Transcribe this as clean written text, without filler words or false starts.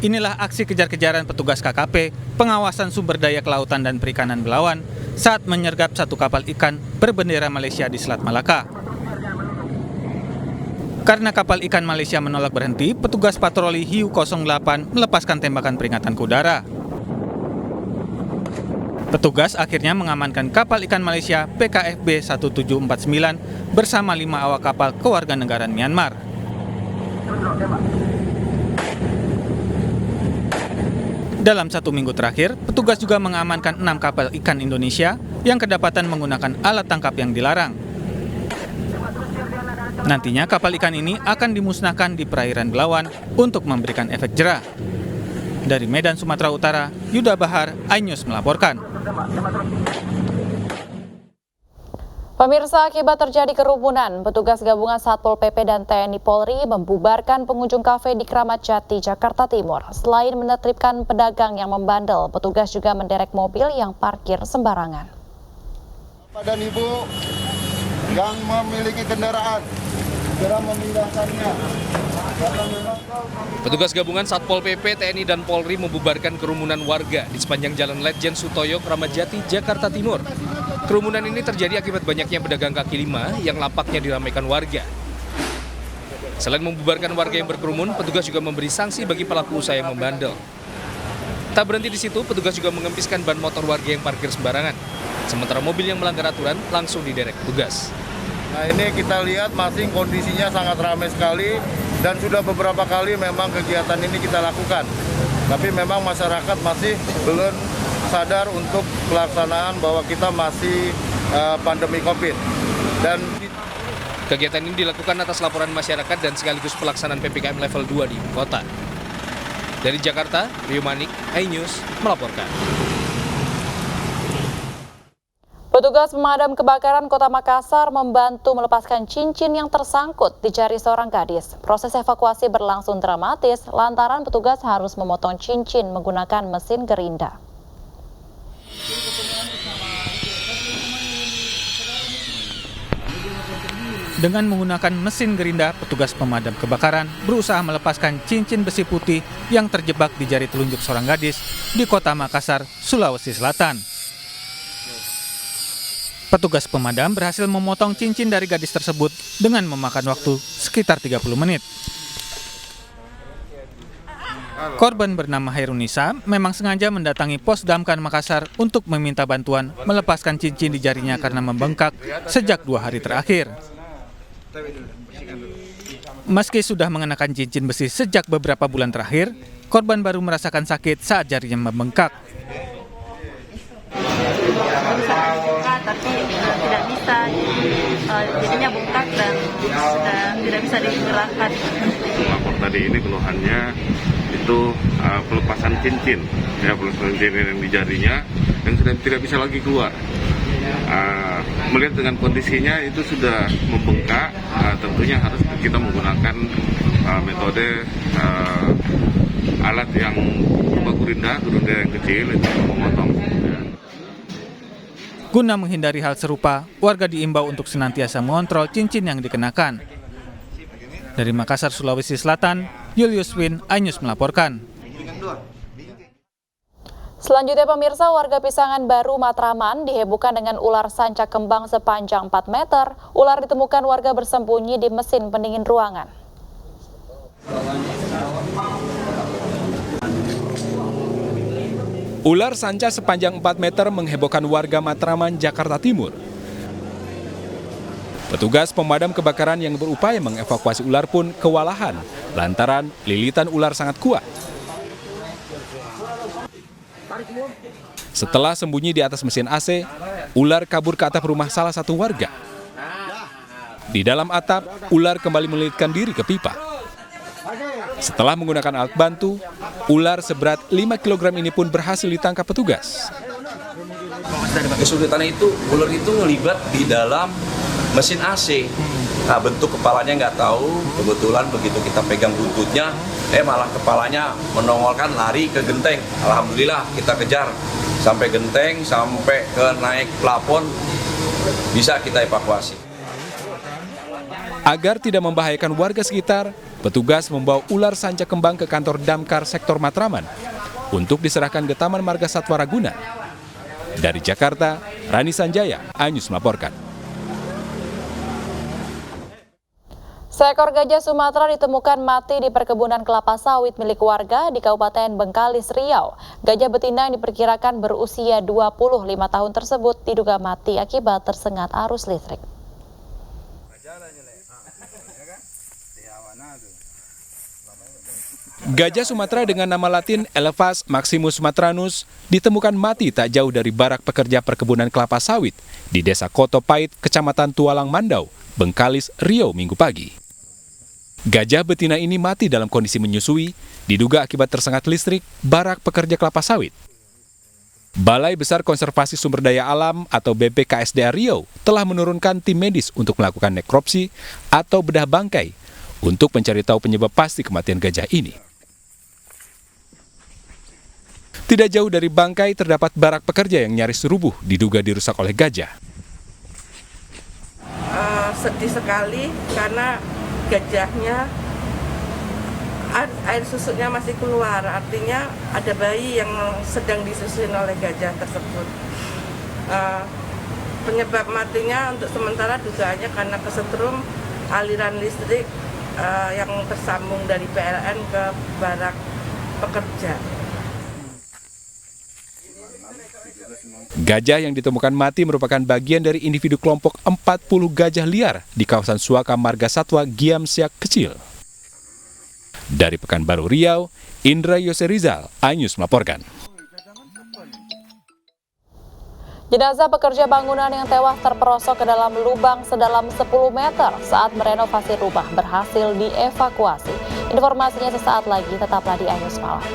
Inilah aksi kejar-kejaran petugas KKP, pengawasan sumber daya kelautan dan perikanan Belawan saat menyergap satu kapal ikan berbendera Malaysia di Selat Malaka. Karena kapal ikan Malaysia menolak berhenti, petugas patroli Hiu 08 melepaskan tembakan peringatan ke udara. Petugas akhirnya mengamankan kapal ikan Malaysia PKFB 1749 bersama 5 awak kapal kewarganegaraan Myanmar. Dalam 1 minggu terakhir, petugas juga mengamankan 6 kapal ikan Indonesia yang kedapatan menggunakan alat tangkap yang dilarang. Nantinya kapal ikan ini akan dimusnahkan di perairan Belawan untuk memberikan efek jera. Dari Medan, Sumatera Utara, Yuda Bahar, iNews melaporkan. Pemirsa, akibat terjadi kerumunan, petugas gabungan Satpol PP dan TNI Polri membubarkan pengunjung kafe di Kramat Jati, Jakarta Timur. Selain menertibkan pedagang yang membandel, petugas juga menderek mobil yang parkir sembarangan. Bapak dan Ibu yang memiliki kendaraan, segera memindahkannya. Petugas gabungan Satpol PP, TNI, dan Polri membubarkan kerumunan warga di sepanjang Jalan Letjen Sutoyo, Kramat Jati, Jakarta Timur. Kerumunan ini terjadi akibat banyaknya pedagang kaki lima yang lampaknya diramaikan warga. Selain membubarkan warga yang berkerumun, petugas juga memberi sanksi bagi pelaku usaha yang membandel. Tak berhenti di situ, petugas juga mengempiskan ban motor warga yang parkir sembarangan. Sementara mobil yang melanggar aturan langsung diderek petugas. Nah, ini kita lihat masih kondisinya sangat ramai sekali dan sudah beberapa kali memang kegiatan ini kita lakukan. Tapi memang masyarakat masih belum sadar untuk pelaksanaan bahwa kita masih pandemi COVID. Dan kegiatan ini dilakukan atas laporan masyarakat dan sekaligus pelaksanaan PPKM level 2 di ibu kota. Dari Jakarta, Rio Manik, iNews melaporkan. Petugas pemadam kebakaran Kota Makassar membantu melepaskan cincin yang tersangkut di jari seorang gadis. Proses evakuasi berlangsung dramatis lantaran petugas harus memotong cincin menggunakan mesin gerinda. Dengan menggunakan mesin gerinda, petugas pemadam kebakaran berusaha melepaskan cincin besi putih yang terjebak di jari telunjuk seorang gadis di Kota Makassar, Sulawesi Selatan. Petugas pemadam berhasil memotong cincin dari gadis tersebut dengan memakan waktu sekitar 30 menit. Korban bernama Hairunisa memang sengaja mendatangi pos Damkar Makassar untuk meminta bantuan melepaskan cincin di jarinya karena membengkak sejak 2 hari terakhir. Meski sudah mengenakan cincin besi sejak beberapa bulan terakhir, korban baru merasakan sakit saat jarinya membengkak. Tapi tidak bisa, jadinya bengkak dan sudah tidak bisa digerakkan. Lapor tadi ini keluhannya itu pelepasan cincin, ya pelepasan cincin yang di jarinya yang sudah tidak bisa lagi keluar. Melihat dengan kondisinya itu sudah membengkak, tentunya harus kita menggunakan metode alat yang berupa gerinda yang kecil itu memotong. Guna menghindari hal serupa, warga diimbau untuk senantiasa mengontrol cincin yang dikenakan. Dari Makassar, Sulawesi Selatan, Julius Win, iNews melaporkan. Selanjutnya pemirsa, warga Pisangan Baru, Matraman dihebohkan dengan ular sanca kembang sepanjang 4 meter. Ular ditemukan warga bersembunyi di mesin pendingin ruangan. Ular sanca sepanjang 4 meter menghebohkan warga Matraman, Jakarta Timur. Petugas pemadam kebakaran yang berupaya mengevakuasi ular pun kewalahan lantaran lilitan ular sangat kuat. Setelah sembunyi di atas mesin AC, ular kabur ke atap rumah salah satu warga. Di dalam atap, ular kembali melilitkan diri ke pipa. Setelah menggunakan alat bantu, ular seberat 5 kg ini pun berhasil ditangkap petugas. Kesulitannya itu, ular itu ngelibat di dalam mesin AC. Nah, bentuk kepalanya nggak tahu, kebetulan begitu kita pegang buntutnya, malah kepalanya menongolkan lari ke genteng. Alhamdulillah kita kejar sampai genteng, sampai ke naik plafon, bisa kita evakuasi. Agar tidak membahayakan warga sekitar, petugas membawa ular sanca kembang ke kantor Damkar sektor Matraman untuk diserahkan ke Taman Marga Satwa Ragunan. Dari Jakarta, Rani Sanjaya, iNews melaporkan. Seekor gajah Sumatera ditemukan mati di perkebunan kelapa sawit milik warga di Kabupaten Bengkalis, Riau. Gajah betina yang diperkirakan berusia 25 tahun tersebut diduga mati akibat tersengat arus listrik. Gajah Sumatera dengan nama latin Elephas maximus sumatranus ditemukan mati tak jauh dari barak pekerja perkebunan kelapa sawit di Desa Koto Pait, Kecamatan Tualang Mandau, Bengkalis, Riau, Minggu pagi. Gajah betina ini mati dalam kondisi menyusui, diduga akibat tersengat listrik barak pekerja kelapa sawit. Balai Besar Konservasi Sumber Daya Alam atau BPKSDA Riau telah menurunkan tim medis untuk melakukan nekropsi atau bedah bangkai untuk mencari tahu penyebab pasti kematian gajah ini. Tidak jauh dari bangkai terdapat barak pekerja yang nyaris rubuh diduga dirusak oleh gajah. Sedih sekali karena gajahnya air susunya masih keluar, artinya ada bayi yang sedang disusuin oleh gajah tersebut. Penyebab matinya untuk sementara dugaannya karena kesetrum aliran listrik yang tersambung dari PLN ke barak pekerja. Gajah yang ditemukan mati merupakan bagian dari individu kelompok 40 gajah liar di kawasan Suaka Marga Satwa Giam Siak Kecil. Dari Pekanbaru Riau, Indra Yose Rizal, iNews melaporkan. Jenazah pekerja bangunan yang tewas terperosok ke dalam lubang sedalam 10 meter saat merenovasi rumah berhasil dievakuasi. Informasinya sesaat lagi, tetaplah di iNews Malam.